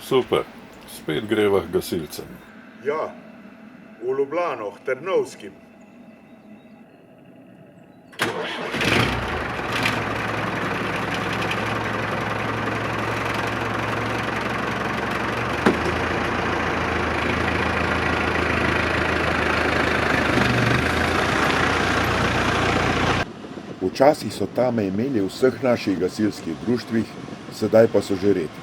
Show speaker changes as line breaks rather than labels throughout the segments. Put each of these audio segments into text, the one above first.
Super, spet greva k gasilcem.
Ja, v Ljubljano, k Trnovskim.
Včasih so tame imeli v vseh naših gasilskih društvih, sedaj pa so že redki.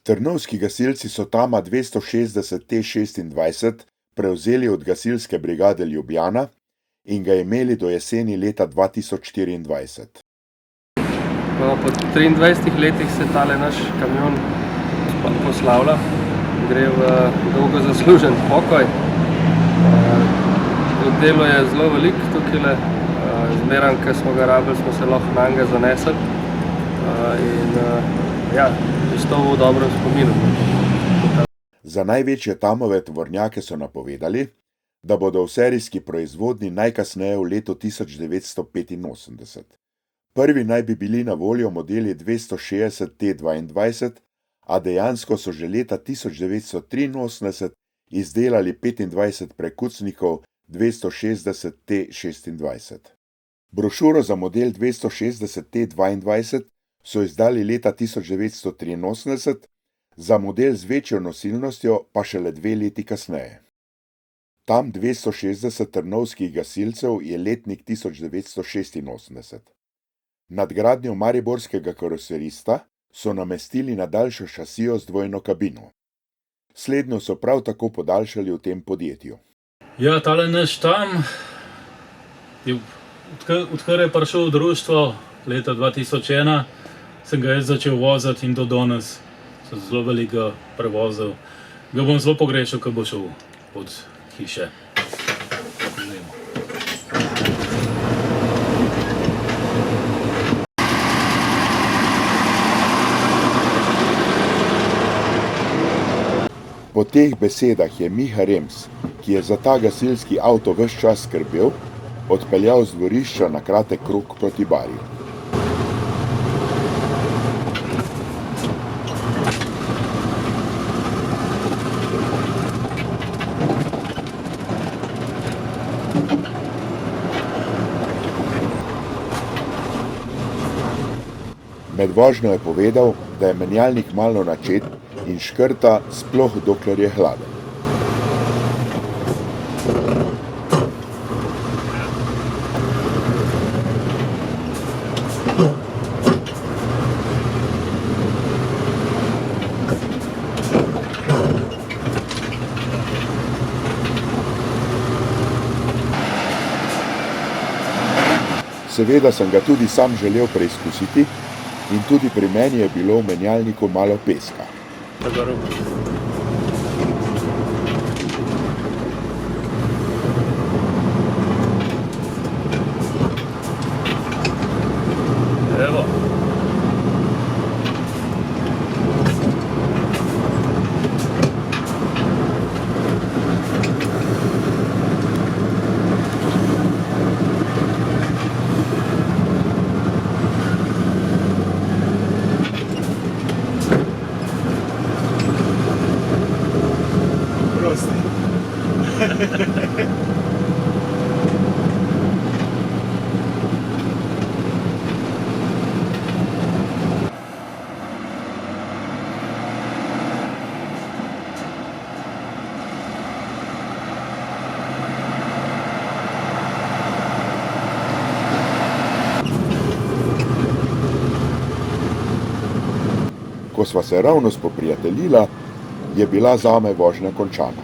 Trnovski gasilci so tama 260 T26 prevzeli od gasilske brigade Ljubljana in ga imeli do jeseni leta 2024.
Po 23 letih se tale naš kamion poslavlja, gre v dolgo zaslužen pokoj. Delo je zelo veliko tukaj, zmeran, ko smo ga rabili, smo se lahko nanj zanesli in ostal v dobrem spominu.
Za največje tamove tovornjake so napovedali, da bodo v serijski proizvodnji najkasneje v letu 1985. Prvi naj bi bili na voljo modeli 260 T22, a dejansko so že leta 1983 izdelali 25 prekucnikov 260 T26. Brošuro za model 260 T22 so izdali leta 1983, za model z večjo nosilnostjo pa šele 2 leti kasneje. Tam 260 trnovskih gasilcev je letnik 1986. Nadgradnjo mariborskega karoserista so namestili na daljšo šasijo z dvojno kabino. Slednjo so prav tako podaljšali v tem podjetju.
Ja, tale naš tam, odkar je prišel v društvo leta 2001, sem ga jaz začel voziti in do danes sem zelo veliko prevozil. Ga bom zelo pogrešal, ko bo šel od hiše.
Po teh besedah je Miha Rems, ki je za ta gasilski avto ves čas skrbel, odpeljal z dvorišča na kratek krog proti Barju. Med vožnjo je povedal, da je menjalnik malo načet in škrta, sploh dokler je hladen. Seveda sem ga tudi sam želel preizkusiti in tudi pri meni je bilo v menjalniku malo peska.
Evo.
Ko sva se ravno spoprijateljila, je bila zame vožnja končana.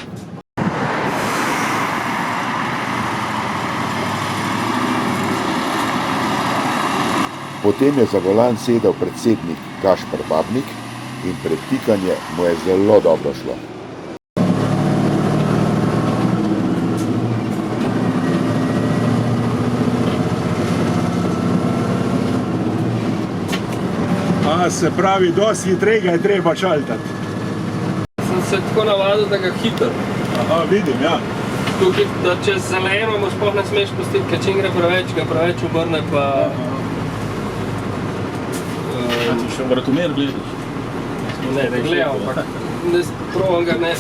Potem je za volan sedel predsednik Gašper Babnik in predtikanje mu je zelo dobro šlo.
Se pravi, dosti hitrega je treba šaltati.
Sem se tako navadil, da ga hitro.
Aha, vidim, ja.
Tukaj, da čez zeleno mu sploh ne smeš pustiti, ker čim gre preveč obrne pa...
Ti še vratomer gledaš?
Ne gledam, ampak probam ga ne.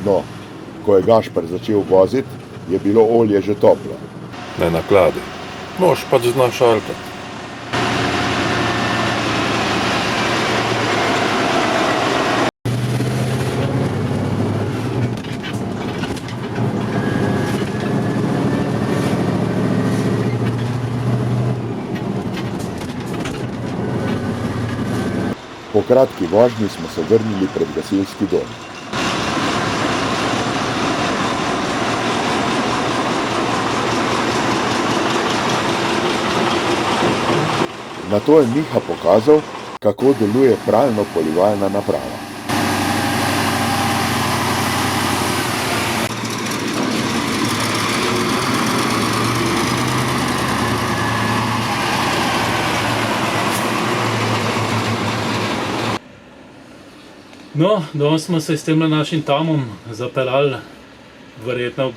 No, ko je Gašper začel voziti, je bilo olje že toplo.
Ne nakladi. Mož pač zna šalkati.
Po kratki vožnji smo se vrnili pred gasilski dom. Nato je Miha pokazal, kako deluje pralno-polivalna naprava.
No, danes smo se s tem našim Tamom zapeljali, verjetno,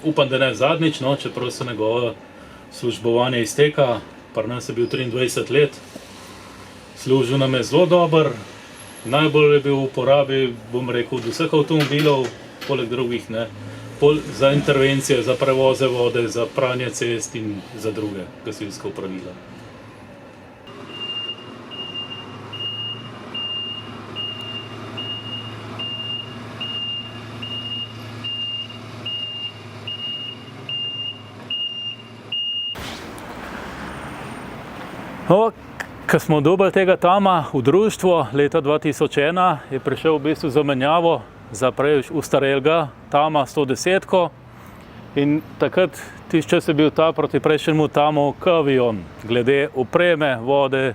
upam, da ne zadnjič, no, čeprav se njegovo službovanje izteka. Pri nas je bil 23 let, služil nam je zelo dober, najbolj je bil v uporabi, bom rekel, od vseh avtomobilov, poleg drugih, ne, za intervencije, za prevoze vode, za pranje cest in za druge gasilske opravila. No, ko smo dobili tega Tama v društvo leta 2001, je prišel v bistvu zamenjavo za prej ustarelega Tama 110-ko in takrat tisti čas je bil ta proti prejšnjemu Tamu avion. Glede opreme, vode,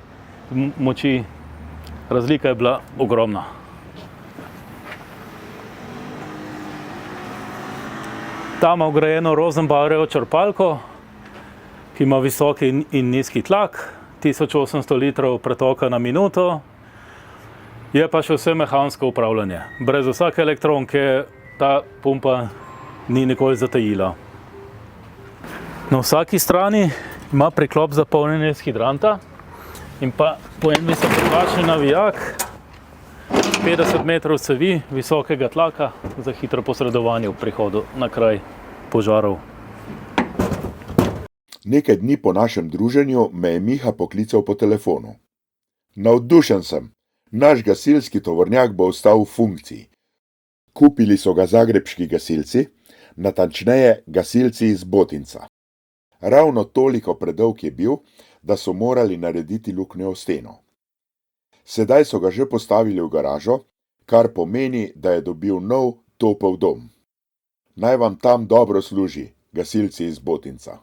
moči, razlika je bila ogromna. Tam ima vgrajeno Rosenbauerjevo črpalko, ki ima visoki in nizki tlak, 1800 litrov pretoka na minuto, je pa še vse mehansko upravljanje. Brez vsake elektronke ta pumpa ni nikoli zatajila. Na vsaki strani ima priklop za polnjenje iz hidranta in pa po eni se privlačni navijak, 50 metrov cevi visokega tlaka za hitro posredovanje v prihodu na kraj požarov.
Nekaj dni po našem druženju me je Miha poklical po telefonu. Navdušen sem, naš gasilski tovornjak bo ostal v funkciji. Kupili so ga zagrebški gasilci, natančneje gasilci iz Botinca. Ravno toliko predolg je bil, da so morali narediti luknjo v steno. Sedaj so ga že postavili v garažo, kar pomeni, da je dobil nov topel dom. Naj vam tam dobro služi, gasilci iz Botinca.